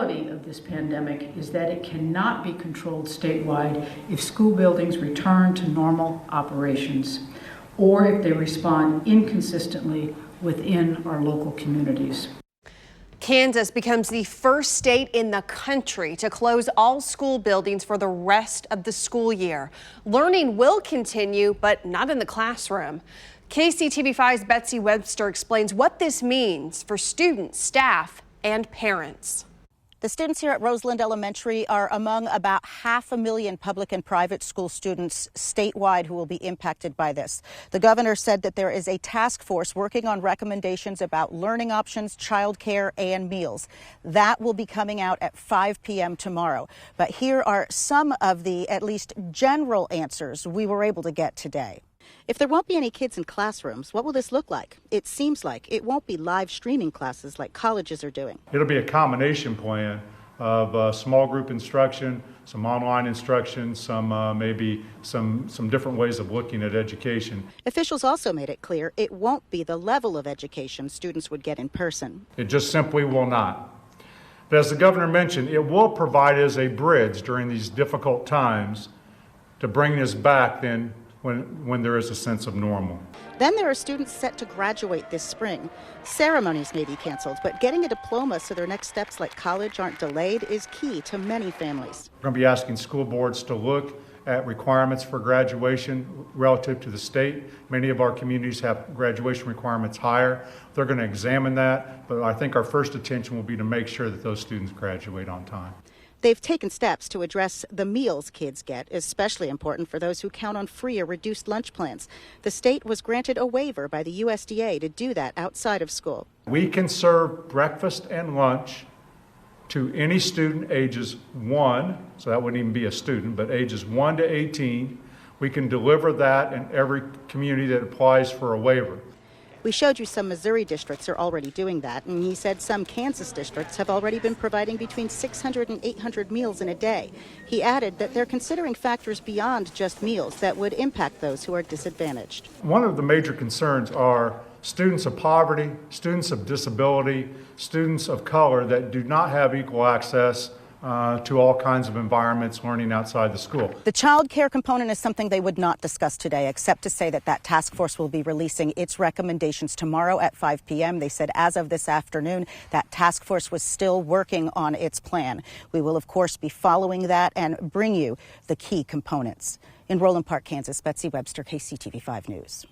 reality of this pandemic is that it cannot be controlled statewide if school buildings return to normal operations or if they respond inconsistently within our local communities. Kansas becomes the first state in the country to close all school buildings for the rest of the school year. Learning will continue, but not in the classroom. KCTV5's Betsy Webster explains what this means for students, staff, and parents. The students here at Roseland Elementary are among about 500,000 public and private school students statewide who will be impacted by this. The governor said that there is a task force working on recommendations about learning options, childcare, and meals. That will be coming out at 5 p.m. tomorrow. But here are some of the at least general answers we were able to get today. If there won't be any kids in classrooms, what will this look like? It seems like it won't be live streaming classes like colleges are doing. It'll be a combination plan of small group instruction, some online instruction, maybe some different ways of looking at education. Officials also made it clear it won't be the level of education students would get in person. It just simply will not. But as the governor mentioned, it will provide us a bridge during these difficult times to bring us back then when there is a sense of normal. Then there are students set to graduate this spring. Ceremonies may be canceled, but getting a diploma so their next steps like college aren't delayed is key to many families. We're going to be asking school boards to look at requirements for graduation relative to the state. Many of our communities have graduation requirements higher. They're going to examine that, but I think our first attention will be to make sure that those students graduate on time. They've taken steps to address the meals kids get, especially important for those who count on free or reduced lunch plans. The state was granted a waiver by the USDA to do that outside of school. We can serve breakfast and lunch to any student ages 1, so that wouldn't even be a student, but ages 1 to 18. We can deliver that in every community that applies for a waiver. We showed you some Missouri districts are already doing that, and he said some Kansas districts have already been providing between 600 and 800 meals in a day. He added that they're considering factors beyond just meals that would impact those who are disadvantaged. One of the major concerns are students of poverty, students of disability, students of color that do not have equal access to all kinds of environments learning outside the school. The child care component is something they would not discuss today, except to say that that task force will be releasing its recommendations tomorrow at 5 p.m. They said as of this afternoon, that task force was still working on its plan. We will, of course, be following that and bring you the key components. In Roland Park, Kansas, Betsy Webster, KCTV5 News.